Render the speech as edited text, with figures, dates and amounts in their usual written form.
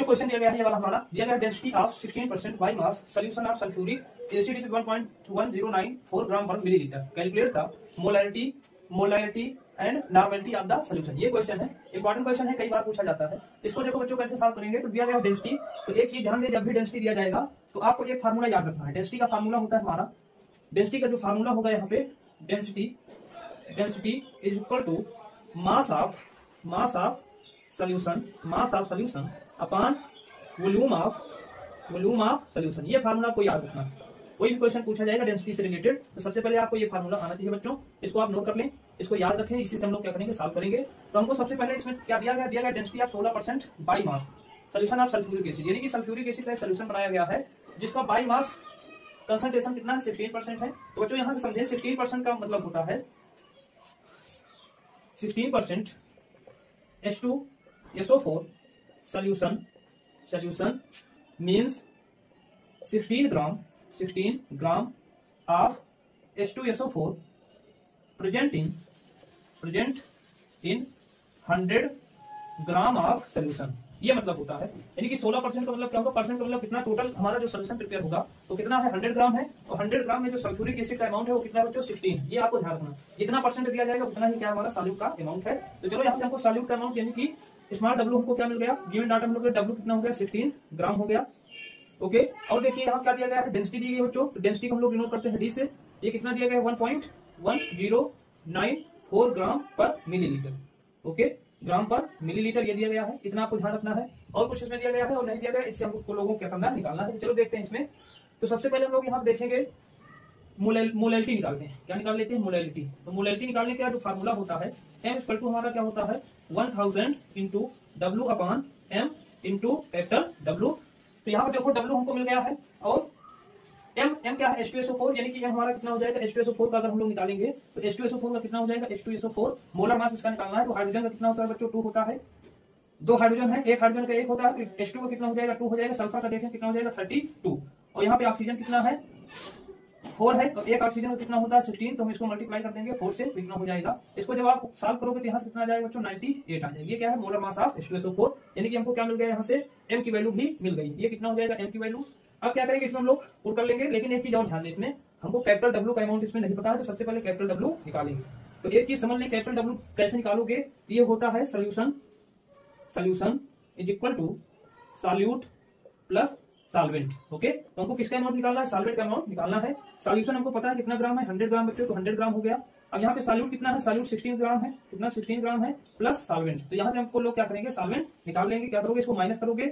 Question दिया गया है ये वाला हमारा, दिया गया density of 16% by mass solution of sulphuric acid is 1.1094 ग्राम पर millilitre, calculate the molarity and normality of the solution. ये क्वेश्चन है, इंपॉर्टेंट क्वेश्चन है, कई बार पूछा जाता है। इसको देखो बच्चों कैसे सॉल्व करेंगे। तो दिया गया डेंसिटी, तो एक चीज ध्यान दे, जब भी डेंसिटी दिया जाएगा तो आपको एक फार्मूला याद रखना है। डेंसिटी का फार्मूला होता है हमारा, डेंसिटी का जो फार्मूला होगा यहाँ पे, density is equal to mass of solution upon volume of solution. ये फार्मूला को याद रखना। कोई भी क्वेश्चन पूछा जाएगा डेंसिटी से रिलेटेड तो सबसे पहले आपको ये फार्मूला आना चाहिए बच्चों। इसको आप नोट कर लें, इसको याद रखें, इसी से हम लोग क्या करेंगे, सॉल्व करेंगे। तो हमको सबसे पहले इसमें क्या दिया गया density of 16% by mass solution of sulphuric acid, यानी कि सल्फ्यूरिक एसिड का एक सॉल्यूशन बनाया गया है जिसका बाई मास कंसंट्रेशन कितना है, 16% है। तो बच्चों यहां से समझे 16% का मतलब होता है 16% H2SO4 solution means 16 gram of H2SO4 present in 100 gram of solution. ये मतलब होता है, यानी कि 16% का मतलब क्या होगा, परसेंट का मतलब कितना टोटल हमारा जो सोल्यूशन प्रिपेयर होगा तो कितना है, 100 ग्राम है। और 100 ग्राम में जो सल्फ्यूरिक एसिड का अमाउंट है वो कितना है बच्चों, 16। ये आपको ध्यान रखना, जितना परसेंट दिया जाएगा उतना ही क्या हमारा सॉल्यूट का अमाउंट है। तो चलो यहाँ से हमको सॉल्यूट का अमाउंट यानी कि स्मॉल डब्ल्यू हमको क्या मिल गया, गिवन डाटा में डब्ल्यू कितना हो गया, 16 ग्राम हो गया। ओके, और देखिए यहाँ क्या दिया गया है, डेंसिटी दी गई है बच्चों। तो डेंसिटी को हम लोग डिनोट करते हैं डी से। ये कितना दिया गया है, 1.1094 ग्राम पर मिलीलीटर। ओके, ग्राम पर मिलीलीटर ये दिया गया है, इतना आपको ध्यान रखना है। और कुछ इसमें दिया गया है और नहीं दिया गया, इससे हमको लोगों को क्या करना है, निकालना है। चलो देखते हैं इसमें। तो सबसे पहले हम लोग यहाँ देखेंगे मोलैलिटी निकालते हैं। क्या निकाल लेते हैं, मोलैलिटी। तो मोलैलिटी निकालने का जो फार्मूला होता है, m इक्वल टू हमारा क्या होता है, 1000 into W upon m into capital W. तो यहाँ पर देखो डब्ल्यू हमको मिल गया है और m क्या है, H2SO4, यानी कि m हमारा कितना हो जाएगा, H2SO4 का अगर हम लोग निकालेंगे तो H2SO4 का कितना हो जाएगा, H2SO4 मोलर मास इसका निकालना है। तो हाइड्रोजन का कितना होता है बच्चों, 2 होता है। 2 हाइड्रोजन है, एक हाइड्रोजन का 1 होता है, तो H2 का कितना हो जाएगा, 2 हो जाएगा। सल्फर का देखें कितना हो जाएगा, 32। और यहाँ पे ऑक्सीजन कितना है, 4 है। तो एक ऑक्सीजन में कितना होता है, 16। तो हम इसको मल्टीप्लाई कर देंगे 4 से, कितना हो जाएगा। इसको जब आप सॉल्व करोगे तो यहाँ से कितना आ जाएगा बच्चों, 98 आ जाएगा। ये क्या है, मोलर मास ऑफ H2SO4, यानी कि हमको क्या मिल गया, यहाँ से m की वैल्यू भी मिल गई। ये कितना हो जाएगा, m की वैल्यू। अब क्या करेंगे, इसमें हम लोग पुट कर लेंगे। लेकिन एक चीज और ध्यान दें, इसमें हमको कैपिटल डब्ल्यू का अमाउंट इसमें नहीं पता है, तो सबसे पहले कैपिटल डब्ल्यू निकालेंगे। तो एक चीज समझ लें, कैपिटल डब्ल्यू कैसे निकालोगे, ये होता है solution is equal to solute plus solvent. Okay, तो हमको किसका अमाउंट निकालना है, सॉल्वेंट का अमाउंट निकालना है। सॉल्यूशन हमको पता है कितना ग्राम है, 100 ग्राम बच्चों, तो 100 ग्राम हो गया। अब यहाँ पे सॉल्यूट कितना है, सॉल्यूट 16 ग्राम है, कितना 16 ग्राम है प्लस सॉल्वेंट। तो यहाँ से हमको लोग क्या करेंगे, सॉल्वेंट निकाल लेंगे। क्या करोगे, इसको माइनस करोगे